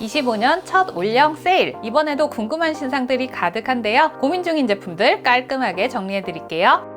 25년 첫 올영 세일! 이번에도 궁금한 신상들이 가득한데요. 고민 중인 제품들 깔끔하게 정리해드릴게요.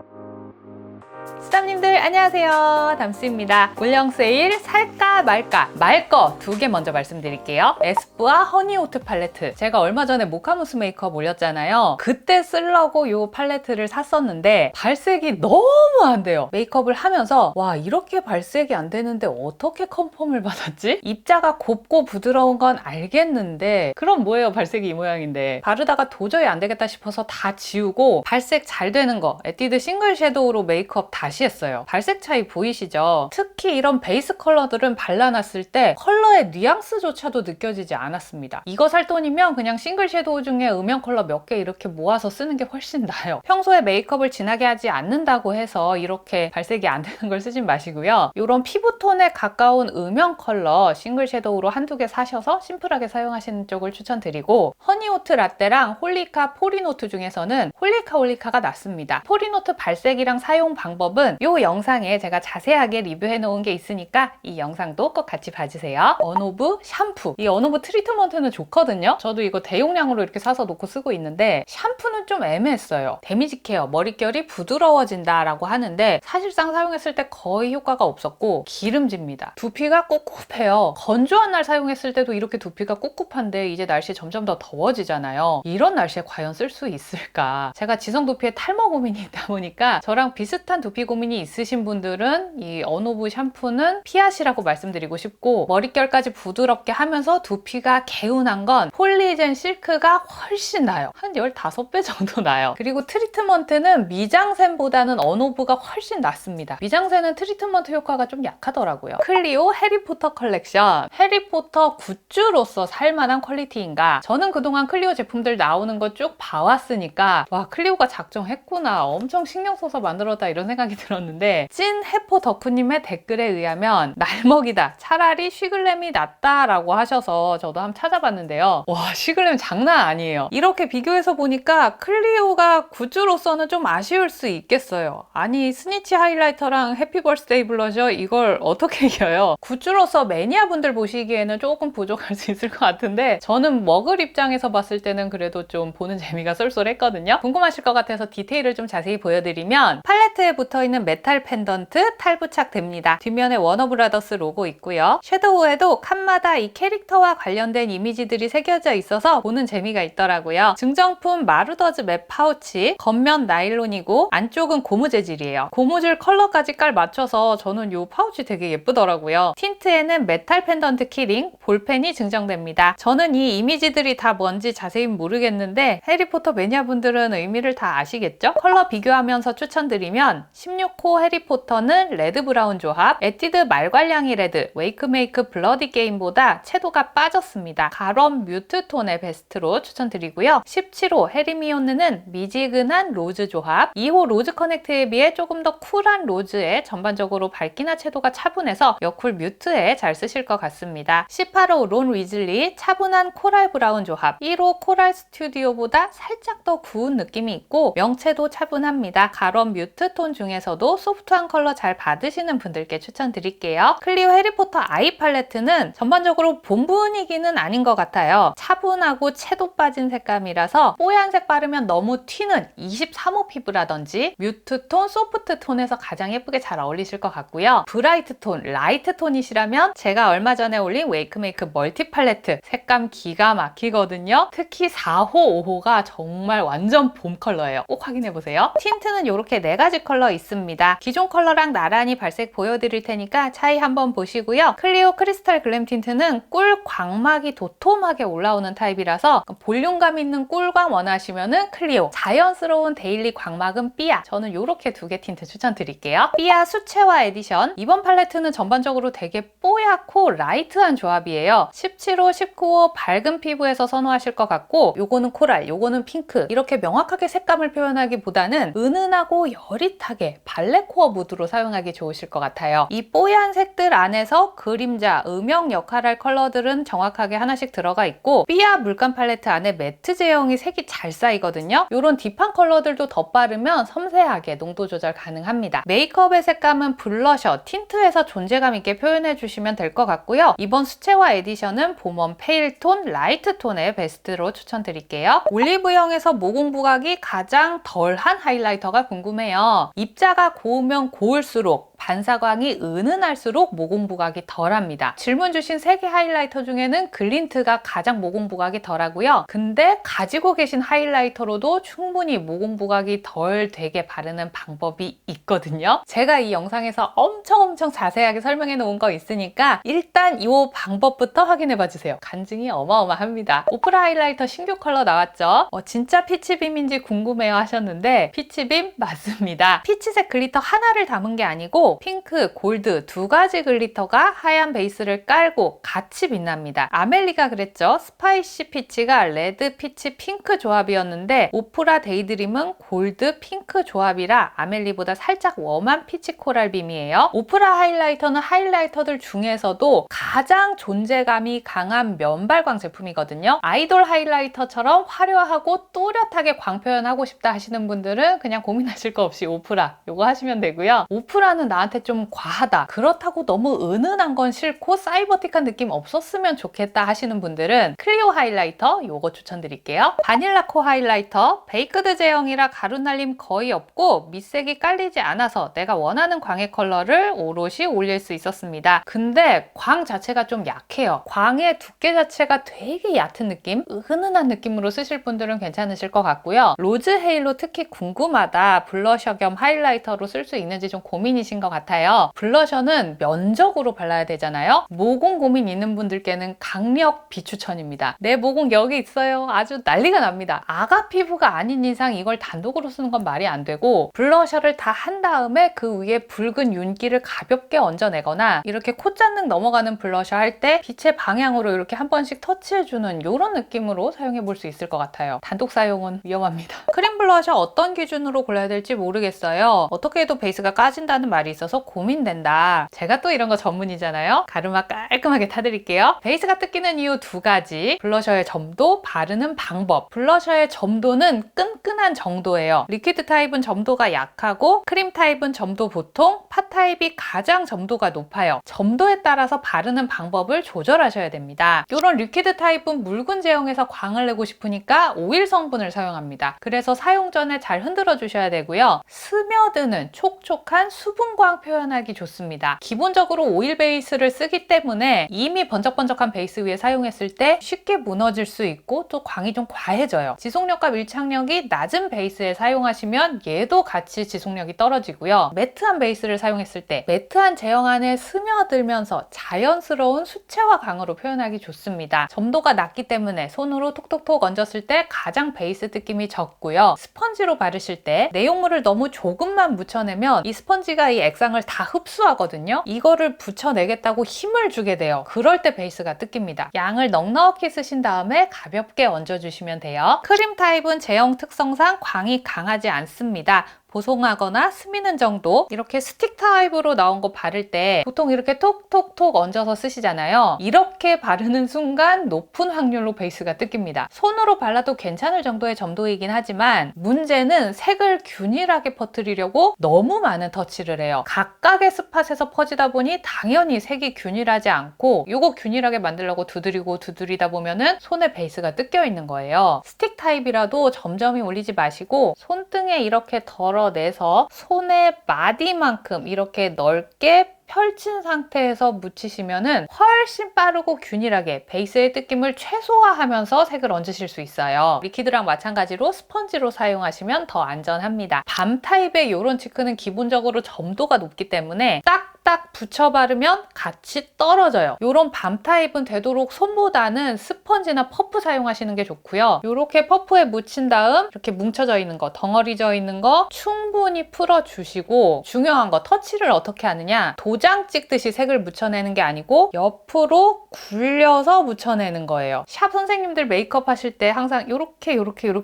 수담님들 안녕하세요. 담스입니다. 올영 세일 살까 말까 말 거 두 개 먼저 말씀드릴게요. 에스쁘아 허니오트 팔레트, 제가 얼마 전에 모카무스 메이크업 올렸잖아요. 그때 쓰려고 이 팔레트를 샀었는데 발색이 너무 안 돼요. 메이크업을 하면서 와, 이렇게 발색이 안 되는데 어떻게 컨펌을 받았지? 입자가 곱고 부드러운 건 알겠는데 그럼 뭐예요? 발색이 이 모양인데. 바르다가 도저히 안 되겠다 싶어서 다 지우고 발색 잘 되는 거 에뛰드 싱글 섀도우로 메이크업 다시 했어요. 발색 차이 보이시죠? 특히 이런 베이스 컬러들은 발라놨을 때 컬러의 뉘앙스조차도 느껴지지 않았습니다. 이거 살 돈이면 그냥 싱글 섀도우 중에 음영 컬러 몇 개 이렇게 모아서 쓰는 게 훨씬 나아요. 평소에 메이크업을 진하게 하지 않는다고 해서 이렇게 발색이 안 되는 걸 쓰진 마시고요. 이런 피부톤에 가까운 음영 컬러 싱글 섀도우로 한두 개 사셔서 심플하게 사용하시는 쪽을 추천드리고, 허니오트 라떼랑 홀리카 포리노트 중에서는 홀리카가 낫습니다. 포리노트 발색이랑 사용 방법은 이 영상에 제가 자세하게 리뷰해 놓은 게 있으니까 이 영상도 꼭 같이 봐주세요. 언오브 샴푸, 이 언오브 트리트먼트는 좋거든요. 저도 이거 대용량으로 이렇게 사서 놓고 쓰고 있는데 샴푸는 좀 애매했어요. 데미지 케어, 머릿결이 부드러워진다 라고 하는데 사실상 사용했을 때 거의 효과가 없었고 기름집니다. 두피가 꿉꿉해요. 건조한 날 사용했을 때도 이렇게 두피가 꿉꿉한데 이제 날씨 점점 더 더워지잖아요. 이런 날씨에 과연 쓸 수 있을까? 제가 지성 두피에 탈모 고민이 있다 보니까 저랑 비슷한 두피 고민이 있으신 분들은 이 언오브 샴푸는 피하시라고 말씀드리고 싶고, 머릿결까지 부드럽게 하면서 두피가 개운한 건 폴리젠 실크가 훨씬 나요. 한 15배 정도 나요. 그리고 트리트먼트는 미장센보다는 언오브가 훨씬 낫습니다. 미장센은 트리트먼트 효과가 좀 약하더라고요. 클리오 해리포터 컬렉션, 해리포터 굿즈로서 살만한 퀄리티인가? 저는 그동안 클리오 제품들 나오는 거 쭉 봐왔으니까 와, 클리오가 작정했구나, 엄청 신경 써서 만들었다 이런 생각이 들었는데, 찐 해포 덕후님의 댓글에 의하면 날먹이다, 차라리 쉬글램이 낫다 라고 하셔서 저도 한번 찾아봤는데요. 와, 쉬글램 장난 아니에요. 이렇게 비교해서 보니까 클리오가 굿즈로서는 좀 아쉬울 수 있겠어요. 아니, 스니치 하이라이터랑 해피 벌스데이 블러셔 이걸 어떻게 이겨요? 굿즈로서 매니아분들 보시기에는 조금 부족할 수 있을 것 같은데 저는 먹을 입장에서 봤을 때는 그래도 좀 보는 재미가 쏠쏠했거든요. 궁금하실 것 같아서 디테일을 좀 자세히 보여드리면, 팔레트에 붙어있는 메탈 펜던트 탈부착됩니다. 뒷면에 워너브라더스 로고 있고요. 섀도우에도 칸마다 이 캐릭터와 관련된 이미지들이 새겨져 있어서 보는 재미가 있더라고요. 증정품 마루더즈 맵 파우치, 겉면 나일론이고 안쪽은 고무 재질이에요. 고무줄 컬러까지 깔 맞춰서 저는 이 파우치 되게 예쁘더라고요. 틴트에는 메탈 펜던트 키링, 볼펜이 증정됩니다. 저는 이 이미지들이 다 뭔지 자세히 모르겠는데 해리포터 매니아분들은 의미를 다 아시겠죠? 컬러 비교하면서 추천드리면 16호 해리포터는 레드 브라운 조합, 에뛰드 말괄량이 레드, 웨이크메이크 블러디 게임보다 채도가 빠졌습니다. 가럼 뮤트 톤의 베스트로 추천드리고요. 17호 해리미온느는 미지근한 로즈 조합, 2호 로즈 커넥트에 비해 조금 더 쿨한 로즈에 전반적으로 밝기나 채도가 차분해서 여쿨 뮤트에 잘 쓰실 것 같습니다. 18호 론 위즐리 차분한 코랄 브라운 조합, 1호 코랄 스튜디오보다 살짝 더 구운 느낌이 있고 명채도 차분합니다. 가럼 뮤트 톤 중에서도 소프트한 컬러 잘 받으시는 분들께 추천드릴게요. 클리오 해리포터 아이 팔레트는 전반적으로 봄 분위기는 아닌 것 같아요. 차분하고 채도 빠진 색감이라서 뽀얀색 바르면 너무 튀는 23호 피부라든지 뮤트 톤, 소프트 톤에서 가장 예쁘게 잘 어울리실 것 같고요. 브라이트 톤, 라이트 톤이시라면 제가 얼마 전에 올린 웨이크메이크 멀티 팔레트 색감 기가 막히거든요. 특히 4호, 5호가 정말 완전 봄 컬러예요. 꼭 확인해보세요. 틴트는 이렇게 4가지 컬러 있습니다. 기존 컬러랑 나란히 발색 보여드릴 테니까 차이 한번 보시고요. 클리오 크리스탈 글램 틴트는 꿀 광막이 도톰하게 올라오는 타입이라서 볼륨감 있는 꿀광 원하시면은 클리오, 자연스러운 데일리 광막은 삐아. 저는 이렇게 2개 틴트 추천드릴게요. 삐아 수채화 에디션, 이번 팔레트는 전반적으로 되게 뽀얗고 라이트한 조합이에요. 17호, 19호 밝은 피부에서 선호하실 것 같고, 요거는 코랄, 요거는 핑크, 이렇게 명확하게 색감을 표현하기보다는 은은하고 여릿하게 발레 코어 무드로 사용하기 좋으실 것 같아요. 이 뽀얀 색들 안에서 그림자, 음영 역할할 컬러들은 정확하게 하나씩 들어가 있고 삐아 물감 팔레트 안에 매트 제형이 색이 잘 쌓이거든요. 이런 딥한 컬러들도 덧바르면 섬세하게 농도 조절 가능합니다. 메이크업의 색감은 블러셔, 틴트에서 존재감 있게 표현해 주시면 될 것 같고요. 이번 수채화 에디션은 봄웜 페일톤, 라이트톤의 베스트로 추천드릴게요. 올리브영에서 모공 부각이 가장 덜한 하이라이터가 궁금해요. 입자가 고우면 고울수록 반사광이 은은할수록 모공 부각이 덜합니다. 질문 주신 3개 하이라이터 중에는 글린트가 가장 모공 부각이 덜하고요. 근데 가지고 계신 하이라이터로도 충분히 모공 부각이 덜 되게 바르는 방법이 있거든요. 제가 이 영상에서 엄청 자세하게 설명해 놓은 거 있으니까 일단 이 방법부터 확인해 봐 주세요. 간증이 어마어마합니다. 오프라 하이라이터 신규 컬러 나왔죠? 진짜 피치빔인지 궁금해요 하셨는데 피치빔 맞습니다. 피치색 글리터 하나를 담은 게 아니고 핑크, 골드 2가지 글리터가 하얀 베이스를 깔고 같이 빛납니다. 아멜리가 그랬죠. 스파이시 피치가 레드, 피치, 핑크 조합이었는데 오프라 데이드림은 골드, 핑크 조합이라 아멜리보다 살짝 웜한 피치 코랄빔이에요. 오프라 하이라이터는 하이라이터들 중에서도 가장 존재감이 강한 면발광 제품이거든요. 아이돌 하이라이터처럼 화려하고 또렷하게 광 표현하고 싶다 하시는 분들은 그냥 고민하실 거 없이 오프라 요거 하시면 되고요. 오프라는 나한테 좀 과하다. 그렇다고 너무 은은한 건 싫고 사이버틱한 느낌 없었으면 좋겠다 하시는 분들은 클리오 하이라이터 요거 추천드릴게요. 바닐라 코 하이라이터 베이크드 제형이라 가루 날림 거의 없고 밑색이 깔리지 않아서 내가 원하는 광의 컬러를 오롯이 올릴 수 있었습니다. 근데 광 자체가 좀 약해요. 광의 두께 자체가 되게 얕은 느낌? 은은한 느낌으로 쓰실 분들은 괜찮으실 것 같고요. 로즈 헤일로 특히 궁금하다. 블러셔 겸 하이라이터로 쓸 수 있는지 좀 고민이신 것 같아요. 블러셔는 면적으로 발라야 되잖아요. 모공 고민 있는 분들께는 강력 비추천입니다. 내 모공 여기 있어요. 아주 난리가 납니다. 아가 피부가 아닌 이상 이걸 단독으로 쓰는 건 말이 안 되고 블러셔를 다 한 다음에 그 위에 붉은 윤기를 가볍게 얹어내거나 이렇게 콧잔등 넘어가는 블러셔 할 때 빛의 방향으로 이렇게 한 번씩 터치해주는 이런 느낌으로 사용해 볼 수 있을 것 같아요. 단독 사용은 위험합니다. 크림 블러셔 어떤 기준으로 골라야 될지 모르겠어요. 어떻게 해도 베이스가 까진다는 말이 있어서 고민된다. 제가 또 이런 거 전문이잖아요. 가르마 깔끔하게 타드릴게요. 베이스가 뜯기는 이유 2가지. 블러셔의 점도, 바르는 방법. 블러셔의 점도는 끈끈한 정도예요. 리퀴드 타입은 점도가 약하고 크림 타입은 점도 보통, 파 타입이 가장 점도가 높아요. 점도에 따라서 바르는 방법을 조절하셔야 됩니다. 이런 리퀴드 타입은 묽은 제형에서 광을 내고 싶으니까 오일 성분을 사용합니다. 그래서 사용 전에 잘 흔들어 주셔야 되고요. 스며드는 촉촉한 수분광 표현하기 좋습니다. 기본적으로 오일 베이스를 쓰기 때문에 이미 번쩍번쩍한 베이스 위에 사용했을 때 쉽게 무너질 수 있고 또 광이 좀 과해져요. 지속력과 밀착력이 낮은 베이스에 사용하시면 얘도 같이 지속력이 떨어지고요. 매트한 베이스를 사용했을 때 매트한 제형 안에 스며들면서 자연스러운 수채화 광으로 표현하기 좋습니다. 점도가 낮기 때문에 손으로 톡톡톡 얹었을 때 가장 베이스 느낌이 적고요. 스펀지로 바르실 때 내용물을 너무 조금만 묻혀내면 이 스펀지가 이 액상을 다 흡수하거든요. 이거를 붙여내겠다고 힘을 주게 돼요. 그럴 때 베이스가 뜯깁니다. 양을 넉넉히 쓰신 다음에 가볍게 얹어주시면 돼요. 크림 타입은 제형 특성상 광이 강하지 않습니다. 보송하거나 스미는 정도. 이렇게 스틱 타입으로 나온 거 바를 때 보통 이렇게 톡톡톡 얹어서 쓰시잖아요. 이렇게 바르는 순간 높은 확률로 베이스가 뜯깁니다. 손으로 발라도 괜찮을 정도의 점도이긴 하지만 문제는 색을 균일하게 퍼뜨리려고 너무 많은 터치를 해요. 각각의 스팟에서 퍼지다 보니 당연히 색이 균일하지 않고 이거 균일하게 만들려고 두드리다 보면은 손에 베이스가 뜯겨 있는 거예요. 스틱 타입이라도 점점이 올리지 마시고 손등에 이렇게 덜어내서 손의 마디만큼 이렇게 넓게 펼친 상태에서 묻히시면은 훨씬 빠르고 균일하게 베이스의 뜯김을 최소화하면서 색을 얹으실 수 있어요. 리퀴드랑 마찬가지로 스펀지로 사용하시면 더 안전합니다. 밤 타입의 이런 치크는 기본적으로 점도가 높기 때문에 딱 딱딱 붙여 바르면 같이 떨어져요. 이런 밤 타입은 되도록 손보다는 스펀지나 퍼프 사용하시는 게 좋고요. 이렇게 퍼프에 묻힌 다음 이렇게 뭉쳐져 있는 거, 덩어리져 있는 거 충분히 풀어주시고, 중요한 거 터치를 어떻게 하느냐, 도장 찍듯이 색을 묻혀내는 게 아니고 옆으로 굴려서 묻혀내는 거예요. 샵 선생님들 메이크업 하실 때 항상 이렇게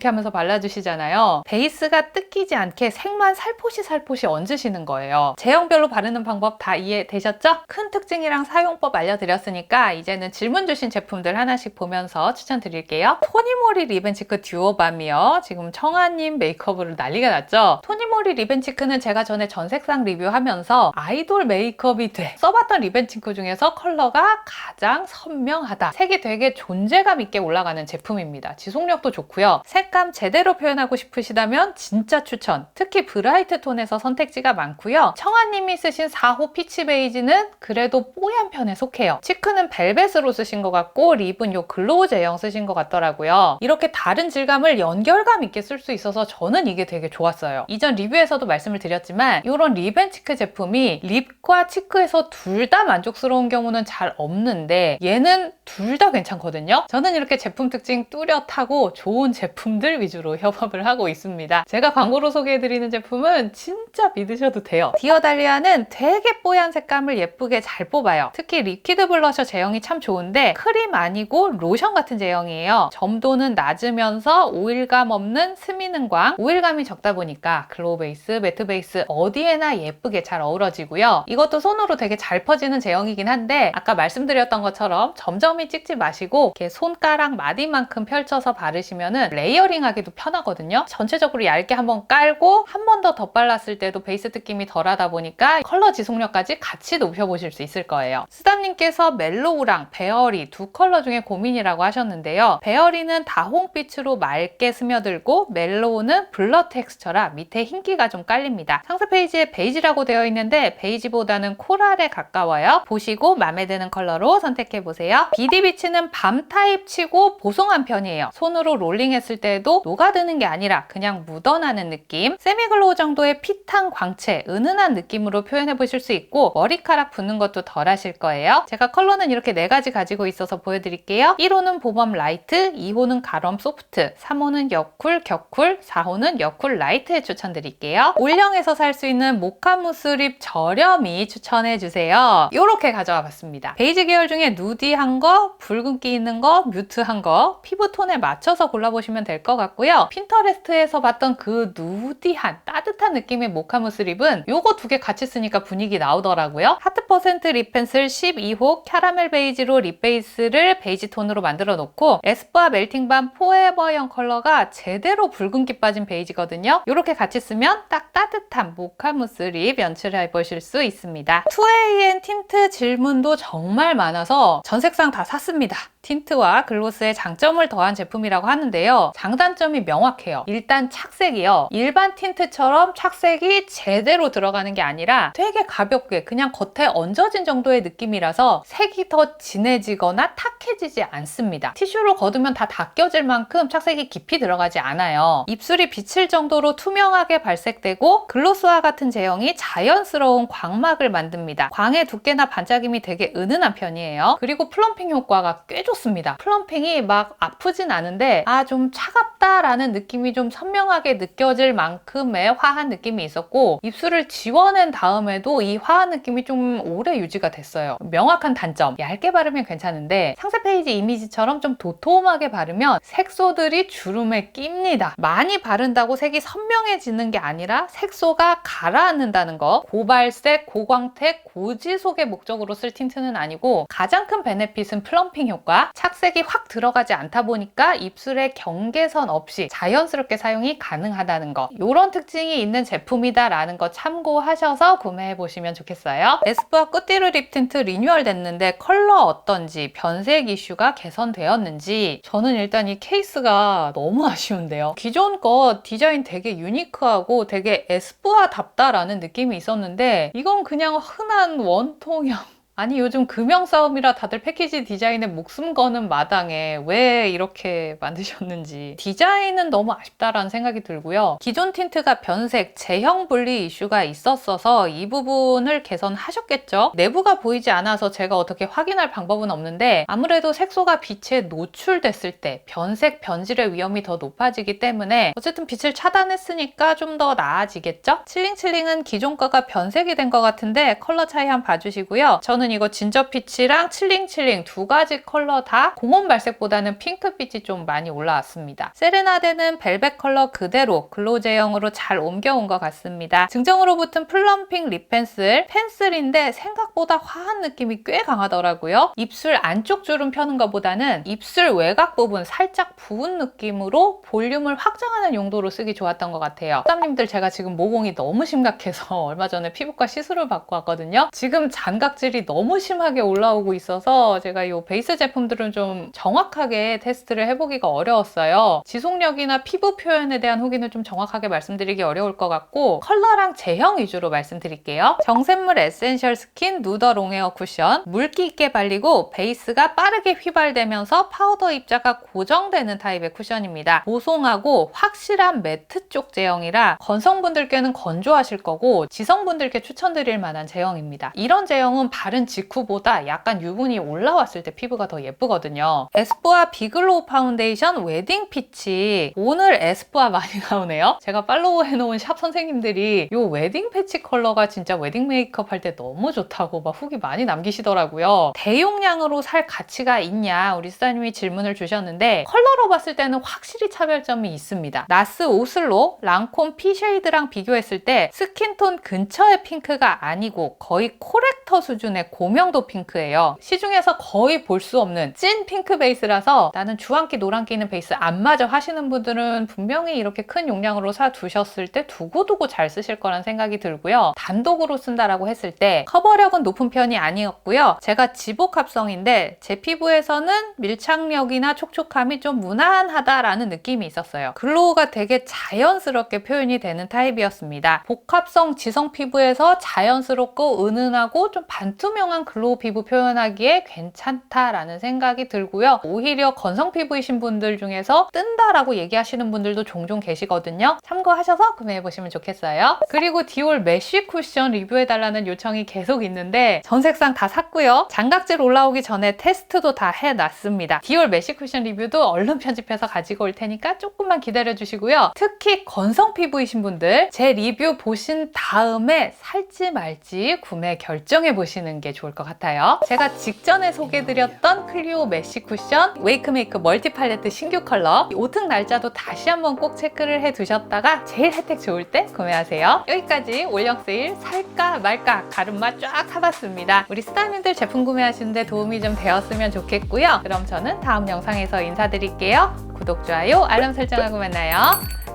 하면서 발라주시잖아요. 베이스가 뜯기지 않게 색만 살포시 얹으시는 거예요. 제형별로 바르는 방법 다 이해되셨죠? 큰 특징이랑 사용법 알려드렸으니까 이제는 질문 주신 제품들 하나씩 보면서 추천드릴게요. 토니모리 리벤치크 듀오밤이요. 지금 청아님 메이크업으로 난리가 났죠? 토니모리 리벤치크는 제가 전에 전색상 리뷰하면서 아이돌 메이크업이 돼 써봤던 리벤치크 중에서 컬러가 가장 선명하다. 색이 되게 존재감 있게 올라가는 제품입니다. 지속력도 좋고요. 색감 제대로 표현하고 싶으시다면 진짜 추천. 특히 브라이트 톤에서 선택지가 많고요. 청아님이 쓰신 4호 피치 베이지는 그래도 뽀얀 편에 속해요. 치크는 벨벳으로 쓰신 것 같고 립은 요 글로우 제형 쓰신 것 같더라고요. 이렇게 다른 질감을 연결감 있게 쓸 수 있어서 저는 이게 되게 좋았어요. 이전 리뷰에서도 말씀을 드렸지만 이런 립앤치크 제품이 립과 치크에서 둘 다 만족스러운 경우는 잘 없는데 얘는 둘 다 괜찮거든요. 저는 이렇게 제품 특징 뚜렷하고 좋은 제품들 위주로 협업을 하고 있습니다. 제가 광고로 소개해드리는 제품은 진짜 믿으셔도 돼요. 디어달리아는 되게 뽀얀 색감을 예쁘게 잘 뽑아요. 특히 리퀴드 블러셔 제형이 참 좋은데 크림 아니고 로션 같은 제형이에요. 점도는 낮으면서 오일감 없는 스미는 광, 오일감이 적다 보니까 글로우 베이스, 매트 베이스 어디에나 예쁘게 잘 어우러지고요. 이것도 손으로 되게 잘 퍼지는 제형이긴 한데 아까 말씀드렸던 것처럼 점점이 찍지 마시고 이렇게 손가락 마디만큼 펼쳐서 바르시면은 레이어링 하기도 편하거든요. 전체적으로 얇게 한번 깔고 한 번 더 덧발랐을 때도 베이스 느낌이 덜하다 보니까 컬러 지속력까지 같이 높여보실 수 있을 거예요. 스담님께서 멜로우랑 베어리 두 컬러 중에 고민이라고 하셨는데요. 베어리는 다홍빛으로 맑게 스며들고 멜로우는 블러 텍스처라 밑에 흰기가 좀 깔립니다. 상세 페이지에 베이지라고 되어 있는데 베이지보다는 코랄에 가까워요. 보시고 마음에 드는 컬러로 선택해보세요. 비디비치는 밤 타입 치고 보송한 편이에요. 손으로 롤링했을 때도 녹아드는 게 아니라 그냥 묻어나는 느낌. 세미글로우 정도의 핏한 광채, 은은한 느낌으로 표현해보실 수 있고 머리카락 붓는 것도 덜 하실 거예요. 제가 컬러는 이렇게 4가지 가지고 있어서 보여드릴게요. 1호는 보범 라이트, 2호는 가럼 소프트, 3호는 여쿨 격쿨, 4호는 여쿨 라이트에 추천드릴게요. 올영에서 살 수 있는 모카무스 립 저렴이 추천해주세요. 이렇게 가져와 봤습니다. 베이지 계열 중에 누디한 거, 붉은기 있는 거, 뮤트한 거 피부톤에 맞춰서 골라보시면 될 것 같고요. 핀터레스트에서 봤던 그 누디한 따뜻한 느낌의 모카무스 립은 요거 2개 같이 쓰니까 분위기 나오더라고요. 하트 퍼센트 립 펜슬 12호 캐러멜 베이지로 립 베이스를 베이지 톤으로 만들어 놓고 에스쁘아 멜팅밤 포에버형 컬러가 제대로 붉은기 빠진 베이지거든요. 이렇게 같이 쓰면 딱 따뜻한 모카무스 립 연출해 보실 수 있습니다. 2AN 틴트 질문도 정말 많아서 전색상 다 샀습니다. 틴트와 글로스의 장점을 더한 제품이라고 하는데요. 장단점이 명확해요. 일단 착색이요. 일반 틴트처럼 착색이 제대로 들어가는 게 아니라 되게 가볍게 그냥 겉에 얹어진 정도의 느낌이라서 색이 더 진해지거나 탁해지지 않습니다. 티슈로 걷으면 다 닦여질 만큼 착색이 깊이 들어가지 않아요. 입술이 비칠 정도로 투명하게 발색되고 글로스와 같은 제형이 자연스러운 광막을 만듭니다. 광의 두께나 반짝임이 되게 은은한 편이에요. 그리고 플럼핑 효과가 꽤 좋습니다. 플럼핑이 막 아프진 않은데 좀 차갑다라는 느낌이 좀 선명하게 느껴질 만큼의 화한 느낌이 있었고 입술을 지워낸 다음에도 이 화한 느낌이 좀 오래 유지가 됐어요. 명확한 단점, 얇게 바르면 괜찮은데 상세 페이지 이미지처럼 좀 도톰하게 바르면 색소들이 주름에 낍니다. 많이 바른다고 색이 선명해지는 게 아니라 색소가 가라앉는다는 거. 고발색, 고광택, 고지속의 목적으로 쓸 틴트는 아니고 가장 큰 베네핏은 플럼핑 효과. 착색이 확 들어가지 않다 보니까 입술에 경계선 없이 자연스럽게 사용이 가능하다는 거. 이런 특징이 있는 제품이다라는 거 참고하셔서 구매해 보시면 좋겠어요. 에스쁘아 꾸띠르 립 틴트 리뉴얼 됐는데 컬러 어떤지, 변색 이슈가 개선되었는지 저는 일단 이 케이스가 너무 아쉬운데요. 기존 거 디자인 되게 유니크하고 되게 에스쁘아답다라는 느낌이 있었는데 이건 그냥 흔한 원통형 아니 요즘 금형 싸움이라 다들 패키지 디자인에 목숨 거는 마당에 왜 이렇게 만드셨는지 디자인은 너무 아쉽다라는 생각이 들고요. 기존 틴트가 변색, 제형 분리 이슈가 있었어서 이 부분을 개선하셨겠죠? 내부가 보이지 않아서 제가 어떻게 확인할 방법은 없는데 아무래도 색소가 빛에 노출됐을 때 변색, 변질의 위험이 더 높아지기 때문에 어쨌든 빛을 차단했으니까 좀 더 나아지겠죠? 칠링칠링은 기존 거가 변색이 된 것 같은데 컬러 차이 한번 봐주시고요. 저는 이거 진저빛이랑 칠링칠링 두 가지 컬러 다 공원 발색보다는 핑크빛이 좀 많이 올라왔습니다. 세레나데는 벨벳 컬러 그대로 글로우 제형으로 잘 옮겨온 것 같습니다. 증정으로 붙은 플럼핑 립 펜슬인데 생각보다 화한 느낌이 꽤 강하더라고요. 입술 안쪽 주름 펴는 것보다는 입술 외곽 부분 살짝 부은 느낌으로 볼륨을 확장하는 용도로 쓰기 좋았던 것 같아요. 사장님들 제가 지금 모공이 너무 심각해서 얼마 전에 피부과 시술을 받고 왔거든요. 지금 잔각질이 너무 심하게 올라오고 있어서 제가 이 베이스 제품들은 좀 정확하게 테스트를 해보기가 어려웠어요. 지속력이나 피부 표현에 대한 후기는 좀 정확하게 말씀드리기 어려울 것 같고 컬러랑 제형 위주로 말씀드릴게요. 정샘물 에센셜 스킨 누더 롱웨어 쿠션 물기 있게 발리고 베이스가 빠르게 휘발되면서 파우더 입자가 고정되는 타입의 쿠션입니다. 보송하고 확실한 매트 쪽 제형이라 건성분들께는 건조하실 거고 지성분들께 추천드릴 만한 제형입니다. 이런 제형은 바른 직후보다 약간 유분이 올라왔을 때 피부가 더 예쁘거든요. 에스쁘아 비글로우 파운데이션 웨딩 피치. 오늘 에스쁘아 많이 나오네요. 제가 팔로우 해놓은 샵 선생님들이 이 웨딩 패치 컬러가 진짜 웨딩 메이크업 할 때 너무 좋다고 막 후기 많이 남기시더라고요. 대용량으로 살 가치가 있냐 우리 수사님이 질문을 주셨는데 컬러로 봤을 때는 확실히 차별점이 있습니다. 나스 오슬로 랑콤 피 쉐이드랑 비교했을 때 스킨톤 근처의 핑크가 아니고 거의 코렉터 수준의 고명도 핑크예요. 시중에서 거의 볼 수 없는 찐 핑크 베이스라서 나는 주황기 노란기 있는 베이스 안 맞아 하시는 분들은 분명히 이렇게 큰 용량으로 사 두셨을 때 두고두고 잘 쓰실 거란 생각이 들고요. 단독으로 쓴다라고 했을 때 커버력은 높은 편이 아니었고요. 제가 지복 합성인데 제 피부에서는 밀착력이나 촉촉함이 좀 무난하다라는 느낌이 있었어요. 글로우가 되게 자연스럽게 표현이 되는 타입이었습니다. 복합성 지성 피부에서 자연스럽고 은은하고 좀 반투명한 글로우 피부 표현하기에 괜찮다라는 생각이 들고요. 오히려 건성 피부이신 분들 중에서 뜬다라고 얘기하시는 분들도 종종 계시거든요. 참고하셔서 구매해보시면 좋겠어요. 그리고 디올 메쉬 쿠션 리뷰해달라는 요청이 계속 있는데 전 색상 다 샀고요. 장각질 올라오기 전에 테스트도 다 해놨습니다. 디올 메쉬 쿠션 리뷰도 얼른 편집해서 가지고 올 테니까 조금만 기다려주시고요. 특히 건성 피부이신 분들 제 리뷰 보신 다음에 살지 말지 구매 결정해 보시는 게 좋을 것 같아요. 제가 직전에 소개해드렸던 클리오 메쉬 쿠션 웨이크메이크 멀티 팔레트 신규 컬러 오특 날짜도 다시 한번 꼭 체크를 해 두셨다가 제일 혜택 좋을 때 구매하세요. 여기까지 올영 세일 살까 말까 가름마 쫙 사봤습니다. 우리 스타님들 제품 구매하시는데 도움이 좀 되었으면 좋겠고요. 그럼 저는 다음 영상에서 인사드릴게요. 구독, 좋아요, 알람 설정하고 만나요.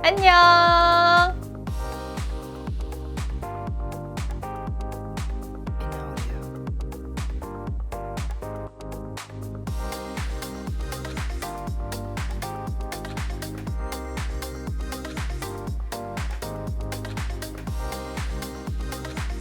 안녕!